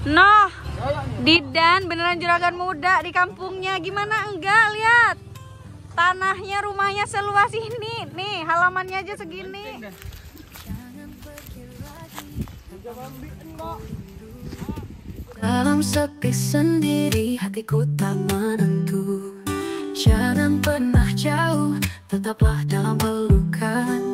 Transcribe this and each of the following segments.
Noh, Didan beneran juragan muda di kampungnya. Gimana enggak, lihat tanahnya, rumahnya seluas ini. Nih halamannya aja segini. Dalam sepi sendiri hatiku tak menentu. Jangan pernah jauh, tetaplah dalam pelukan.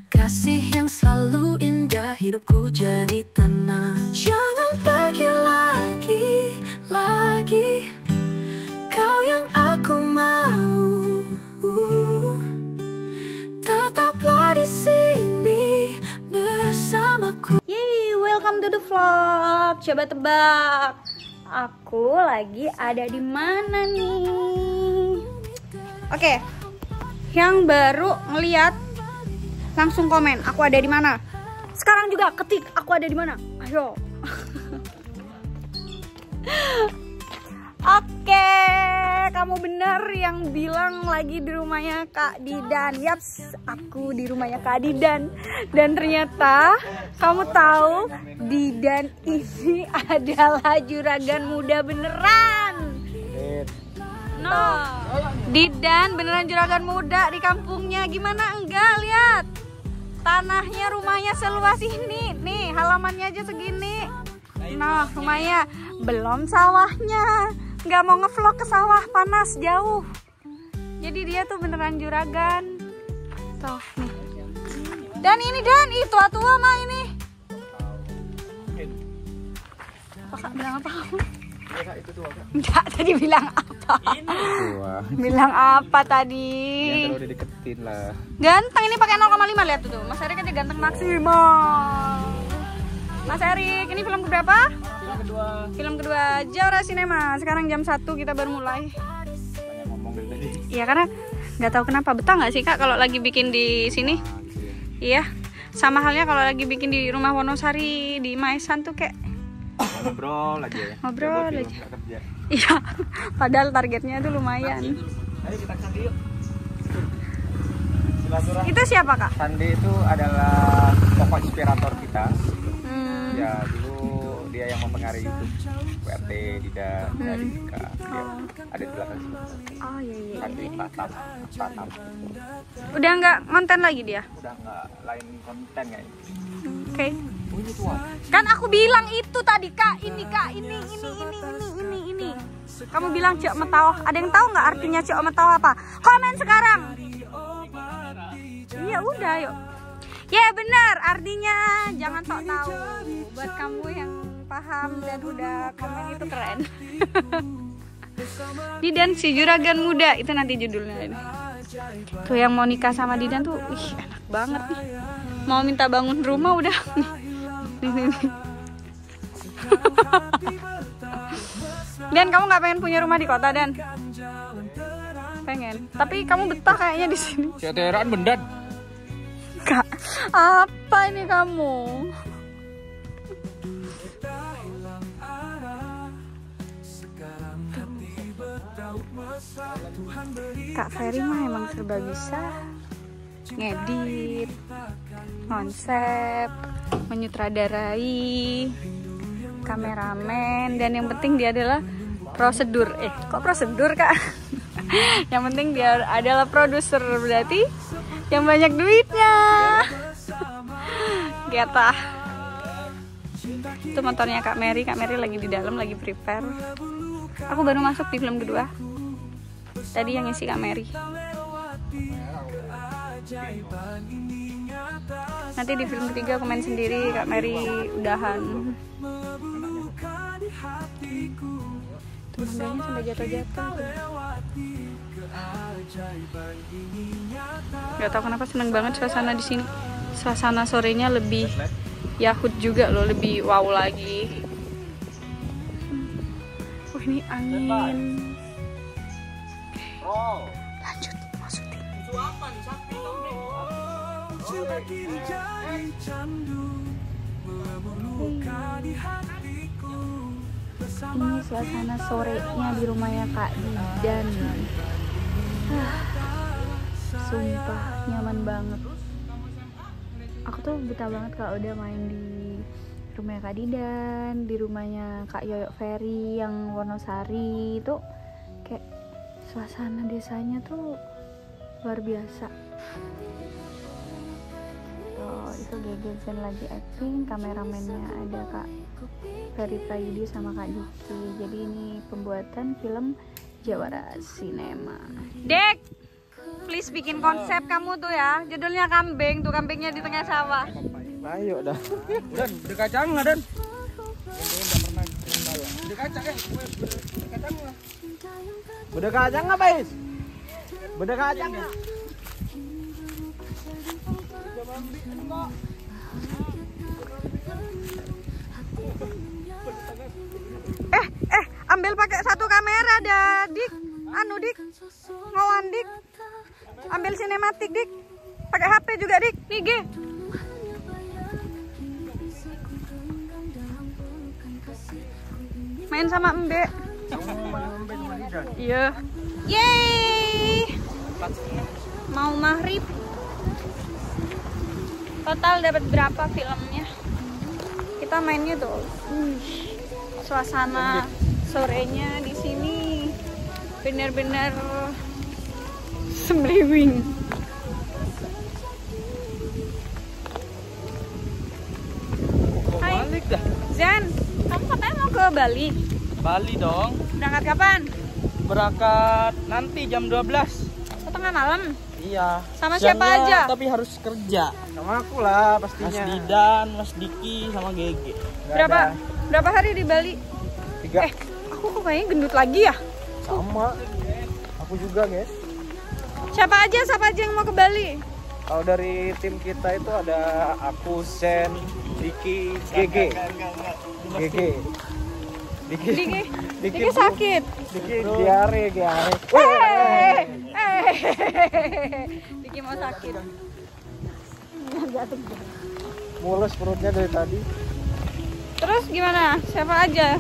Kasih yang selalu indah, hidupku jadi tenang. Jangan pergi lagi, kau yang aku mau. Tetaplah di sini bersamaku. Yeay, welcome to the vlog. Coba tebak, aku lagi ada di mana nih? Oke, yang baru ngeliat langsung komen aku ada di mana. Sekarang juga ketik aku ada di mana. Ayo. Oke, kamu bener yang bilang lagi di rumahnya Kak Didan. Yaps, aku di rumahnya Kak Didan. Dan ternyata kamu tahu Didan ini adalah juragan muda beneran. No, Didan beneran juragan muda di kampungnya. Gimana enggak, lihat tanahnya, rumahnya seluas ini. Nih halamannya aja segini. Nah, rumahnya belum sawahnya. Nggak mau ngevlog ke sawah, panas jauh. Jadi dia tuh beneran juragan. Tuh nih. Dan ini Dan, itu tua mah ini. Kak bilang apa kamu? Itu tua, Kak. Enggak, tadi bilang apa? Ini tua. Bilang apa tadi? Ya terlalu dideketin lah. Ganteng, ini pakai 0,5, lihat tuh. Mas Erik aja ganteng maksimal. Mas Erik, ini film keberapa? Film kedua. Film kedua, Jaura Cinema. Sekarang jam 1 kita baru mulai. Banyak ngomong dari tadi. Iya, karena nggak tahu kenapa. Betah nggak sih Kak kalau lagi bikin di sini? Iya. Sama halnya kalau lagi bikin di rumah Wonosari di Maesan tuh kayak Ngobrol aja ya. Ngobrol Film, aja. nggak kerja. iya. Padahal targetnya tuh lumayan. Ayo kita ke yuk. Silaturahmi. Itu siapa Kak? Sandi itu adalah tokoh inspirator kita. Ya dulu dia yang mempengaruhi YouTube WRT Didan dari Dika. Dia ada di belakang sini. Oh iya. Sandi Pratam. Udah nggak konten lagi dia? Udah nggak lain konten kayaknya. Oke. Oh ini tua. Kan aku bilang itu tadi Kak, ini Kak, ini. Kamu bilang Cok Metawah. Ada yang tahu nggak artinya Cok Metawah apa? Komen sekarang. Iya udah yuk. Ya benar, artinya jangan sok tahu. Buat kamu yang paham dan udah komen itu keren. Didan si juragan muda, itu nanti judulnya ini. Tuh yang mau nikah sama Didan tuh, ih enak banget nih. Mau minta bangun rumah udah. Nih. Dan kamu nggak pengen punya rumah di kota Dan? Pengen. Tapi kamu betah kayaknya di sini. Seteran bendan. Kak, apa ini kamu? Kak Ferry mah emang serba bisa. Ngedit, konsep, menyutradarai, kameramen, dan yang penting dia adalah prosedur. Kok prosedur Kak? Yang penting dia adalah produser, berarti yang banyak duitnya. Getah. Itu motornya Kak Mary lagi di dalam, lagi prepare. Aku baru masuk di film kedua. Tadi yang ngisi Kak Mary. Nanti di film ketiga aku main sendiri, Kak Mary udahan. Tuh mandanya sampai jatuh-jatuh. Gak tau kenapa seneng banget suasana di sini. Suasana sorenya lebih Yahut juga loh, lebih wow lagi. Ini angin. Lanjut, masukin. Ini suasana sorenya di rumahnya Kak Didan. Sumpah nyaman banget. Aku tuh betah banget kalau udah main di rumahnya Kak Didan, di rumahnya Kak Yoyok Ferry yang Wonosari. Itu kayak suasana desanya tuh luar biasa. Tuh, itu Gegezen lagi acting, kameramennya ada Kak Ferry Prayudi sama Kak Diki. Jadi ini pembuatan film Jawara Cinema. Dek, please bikin konsep kamu tuh ya. Judulnya kambing, tuh kambingnya di tengah sawah. Ayo dah. Dan udah kacang nggak Dan? Udah kacang ya? Udah kacang nggak Pais? Udah kacang nggak? Ambil pakai satu kamera dah, Dik. Anu Dik, ngawan Dik. Ambil sinematik Dik. Pakai HP juga Dik. Nih G. Main sama Mbak. Iya. Yeay. Mau maghrib. Total dapat berapa filmnya? Kita mainnya tuh. Suasana sorenya di sini benar-benar semriwing. Hai. Balik dah. Zen, kamu katanya mau ke Bali? Bali dong. Berangkat kapan? Berangkat nanti jam 12. Tengah malam. Iya. Sama siapa aja? Tapi harus kerja. Sama aku lah pastinya. Mas Didan, Mas Diki, sama Gege. Berapa hari di Bali? 3. Aku kok kayaknya gendut lagi ya? Sama. Aku juga, guys. Siapa aja yang mau ke Bali? Kalau dari tim kita itu ada aku, Sen, Diki, Gege. Diki sakit. Diki diare. Diki mau sakit. Mulus perutnya dari tadi. Terus gimana? Siapa aja?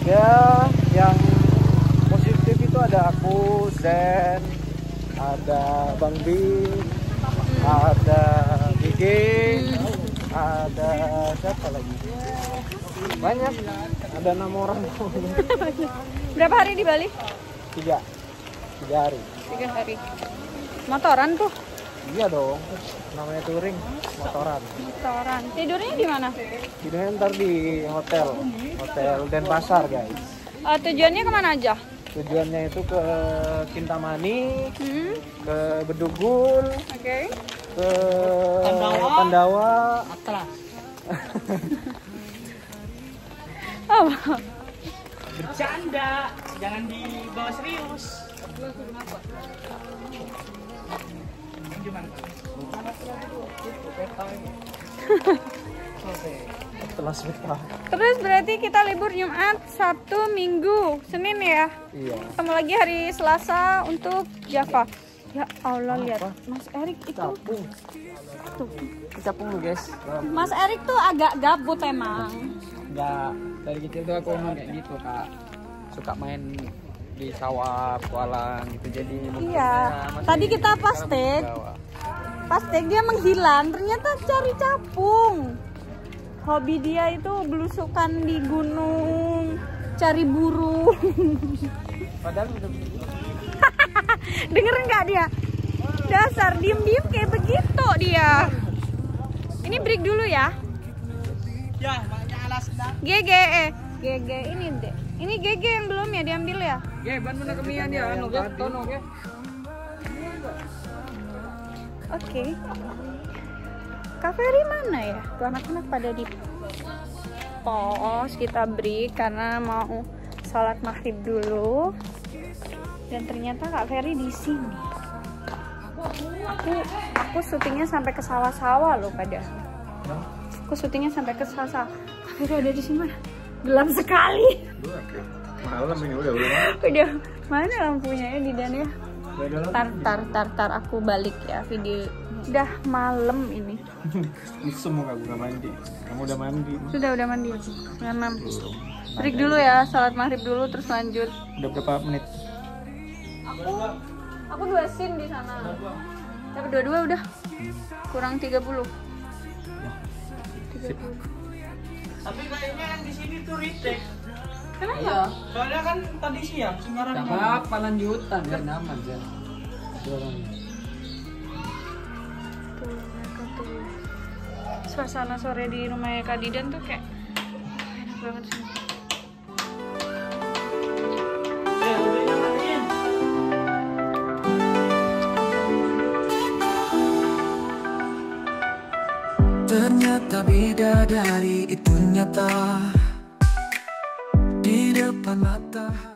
Ya, yang positif itu ada aku, Zen, ada Bang Bi, ada Gigi, ada siapa lagi? Banyak, ada 6 orang. Berapa hari di Bali? 3 hari. 3 hari. Motoran tuh? Iya dong, namanya touring, motoran. Tidurnya di mana? Tidurnya ntar di hotel Denpasar guys. Tujuannya kemana aja? Tujuannya itu ke Kintamani, ke Bedugul, Oke. ke Pandawa, Atlas. Oh. Bercanda, jangan dibawa serius. Terus berarti kita libur Jumat, Sabtu, Minggu, Senin ya? Iya. Ketemu lagi hari Selasa untuk Java. Ya Allah, lihat Mas Erik itu. Capung lu guys. Mas Erik tuh agak gabut emang. Enggak, dari kecil tuh aku emang kayak gitu kak. Suka main di sawah, kualang gitu jadi. Iya. Tadi kita pas tag dia menghilang, ternyata cari capung. Hobi dia itu belusukan di gunung, cari burung. Padahal udah begitu. Denger nggak dia? Dasar diem-diem kayak begitu dia. Ini break dulu ya. Ya, maknya alas dah. GG ini deh. Ini GG yang belum ya diambil ya? Ban mana kemian dia anu guys, tono guys. Oke. Kak Ferry mana ya? Tuh anak-anak pada di pos, kita break karena mau sholat maghrib dulu. Dan ternyata Kak Ferry di sini. Aku syutingnya sampai ke sawah-sawah loh pada. Aku syutingnya sampai ke sawah. Kak Ferry ada di sini mana? Gelap sekali. Malam ini udah. Udah mana lampunya ya di dan ya? Tar aku balik ya video. Udah malam ini. Semua kamu udah mandi. Kamu udah mandi. Udah mandi. Jam 6. Break dulu ya, salat maghrib dulu terus lanjut. Udah berapa menit? Aku 2 scene di sana. Dapat 22 udah. Kurang 30. 30. Tapi kayaknya yang di sini tuh retake. Kenapa? Soalnya kan tadi siang Semarang. Gak apa-apa lanjutan biar aman ya. Dorong. Tuh, mereka tuh. Suasana sore di rumahnya Kak Didan tuh kayak enak banget sih. Udah nyamain. Ternyata bidadari itu nyata di depan mata.